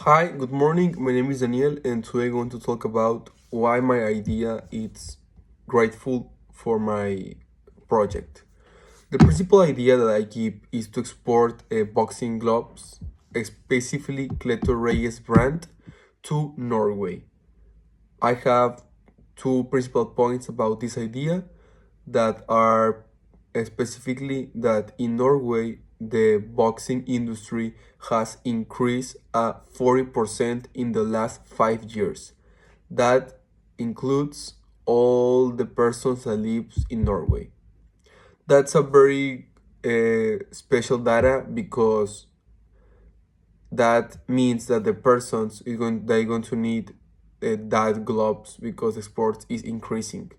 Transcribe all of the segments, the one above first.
Hi, good morning. My name is Daniel, and today I'm going to talk about why my idea is grateful for my project. The principal idea that I give is to export boxing gloves, specifically Cleto Reyes brand, to Norway. I have two principal points about this idea that are specifically that in Norway the boxing industry has increased 40% in the last 5 years. That includes all the persons that lives in Norway. That's a very special data because that means that the persons they're going to need that gloves because the sport is increasing.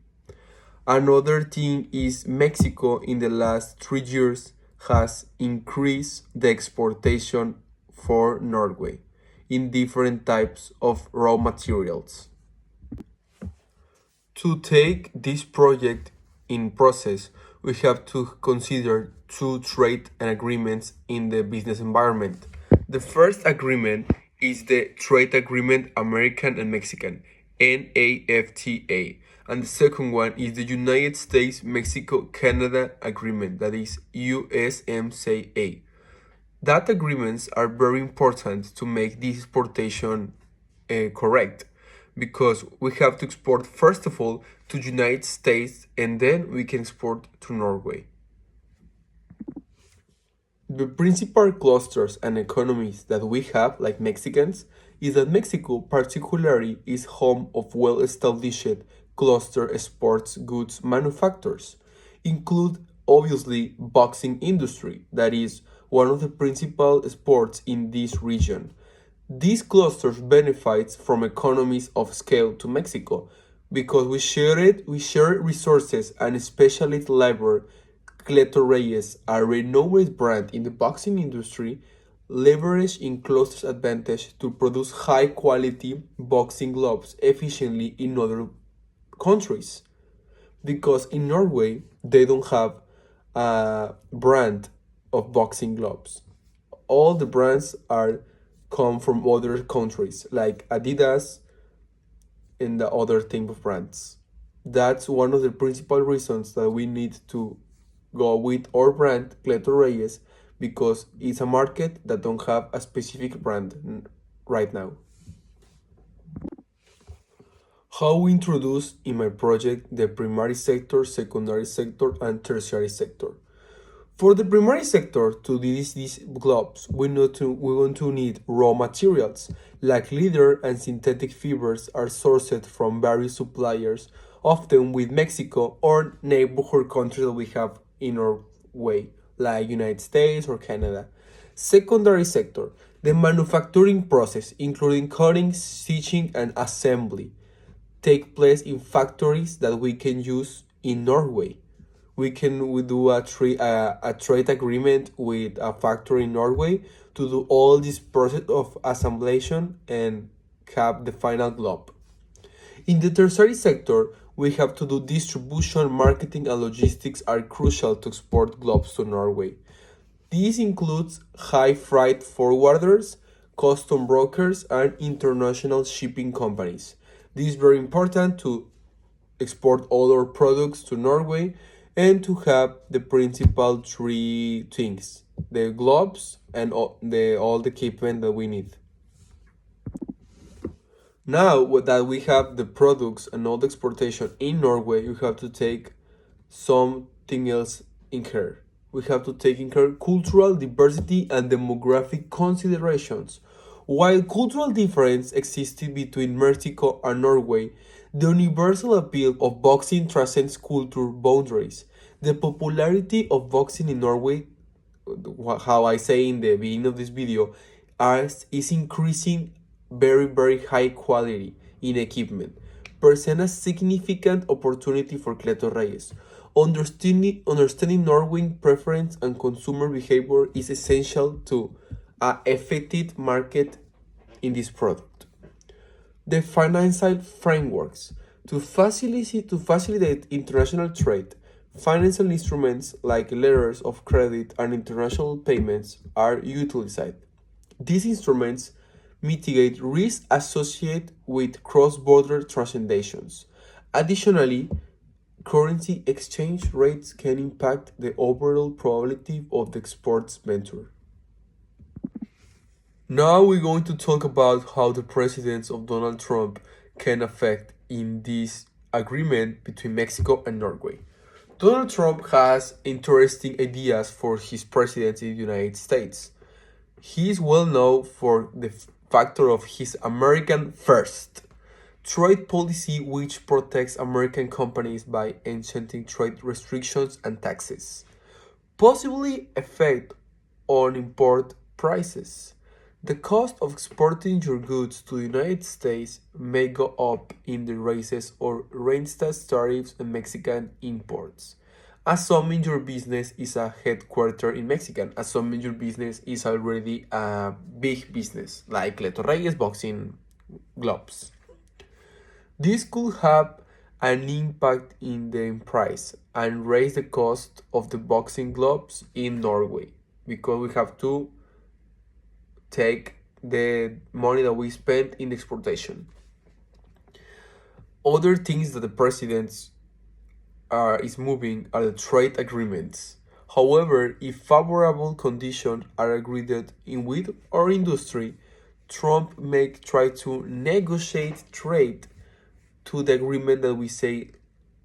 Another thing is Mexico in the last 3 years has increased the exportation for Norway in different types of raw materials. To take this project in process, we have to consider two trade agreements in the business environment. The first agreement is the Trade Agreement American and Mexican, NAFTA, and the second one is the United States Mexico Canada Agreement, that is USMCA. That agreements are very important to make this exportation correct because we have to export first of all to United States and then we can export to Norway. The principal clusters and economies that we have, like Mexicans, is that Mexico particularly is home of well-established cluster sports goods manufacturers, include obviously boxing industry, that is one of the principal sports in this region. These clusters benefit from economies of scale to Mexico because we share resources and specialist labor. Cleto Reyes, a renowned brand in the boxing industry, leveraged in cluster's advantage to produce high quality boxing gloves efficiently in other countries. Because in Norway, they don't have a brand of boxing gloves. All the brands are come from other countries like Adidas and the other type of brands. That's one of the principal reasons that we need to go with our brand Cleto Reyes because it's a market that don't have a specific brand right now. How we introduce in my project the primary sector, secondary sector, and tertiary sector. For the primary sector, to these gloves, we want to need raw materials, like leather and synthetic fibers are sourced from various suppliers, often with Mexico or neighborhood countries that we have in our way, like United States or Canada. Secondary sector, the manufacturing process, including cutting, stitching, and assembly, take place in factories that we can use in Norway. We do a trade agreement with a factory in Norway to do all this process of assemblation and have the final glove. In the tertiary sector, we have to do distribution, marketing, and logistics are crucial to export gloves to Norway. This includes high freight forwarders, custom brokers, and international shipping companies. This is very important to export all our products to Norway and to have the principal three things: the gloves and all the equipment that we need. Now that we have the products and all the exportation in Norway, we have to take something else in care. We have to take in care cultural diversity and demographic considerations. While cultural difference existed between Mexico and Norway, the universal appeal of boxing transcends culture boundaries. The popularity of boxing in Norway, how I say in the beginning of this video, is increasing very high quality in equipment, present a significant opportunity for Cleto Reyes. Understanding Norway preference and consumer behavior is essential to an effective market in this product. The financial frameworks to facilitate international trade. Financial instruments like letters of credit and international payments are utilized. These instruments mitigate risks associated with cross-border transactions. Additionally, currency exchange rates can impact the overall probability of the export's venture. Now we're going to talk about how the presidents of Donald Trump can affect in this agreement between Mexico and Norway. Donald Trump has interesting ideas for his presidency in the United States. He is well known for the factor of his American First trade policy, which protects American companies by enchanting trade restrictions and taxes, possibly effect on import prices. The cost of exporting your goods to the United States may go up in the races or reinstate tariffs on Mexican imports. Assuming your business is a headquarter in Mexican, assuming your business is already a big business like Cleto Reyes Boxing Gloves. This could have an impact in the price and raise the cost of the boxing gloves in Norway because we have to take the money that we spent in exportation. Other things that the president is moving are the trade agreements. However, if favorable conditions are agreed in with our industry, Trump may try to negotiate trade to the agreement that we say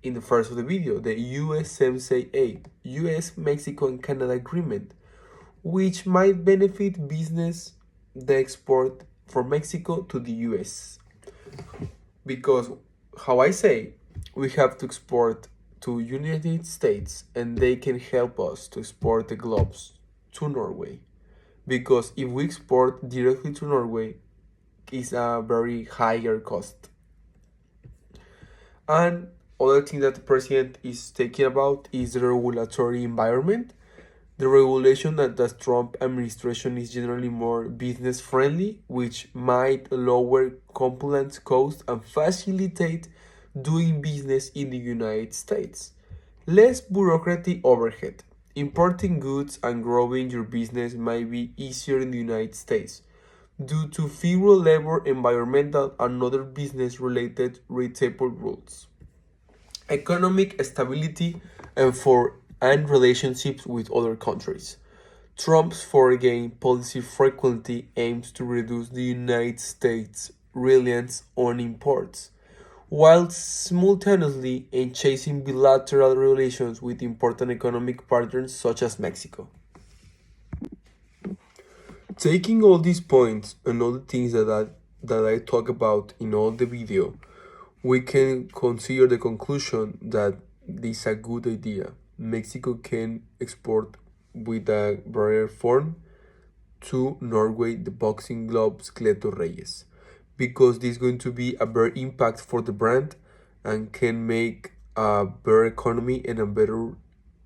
in the first of the video, the USMCA, US, Mexico, and Canada agreement, which might benefit business the export from Mexico to the US. Because, how I say, we have to export to United States and they can help us to export the gloves to Norway. Because if we export directly to Norway, it's a very higher cost. And other thing that the president is thinking about is the regulatory environment. The regulation that the Trump administration is generally more business friendly, which might lower compliance costs and facilitate doing business in the United States. Less bureaucratic overhead. Importing goods and growing your business might be easier in the United States due to fewer labor, environmental, and other business-related retail rules. Economic stability and relationships with other countries. Trump's foreign policy frequently aims to reduce the United States' reliance on imports, while simultaneously enhancing bilateral relations with important economic partners such as Mexico. Taking all these points and all the things that I talk about in all the video, we can consider the conclusion that this is a good idea. Mexico can export with a barrier form to Norway the boxing gloves Cleto Reyes, because this is going to be a better impact for the brand and can make a better economy and a better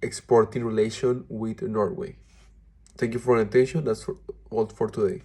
exporting relation with Norway. Thank you for your attention. That's all for today.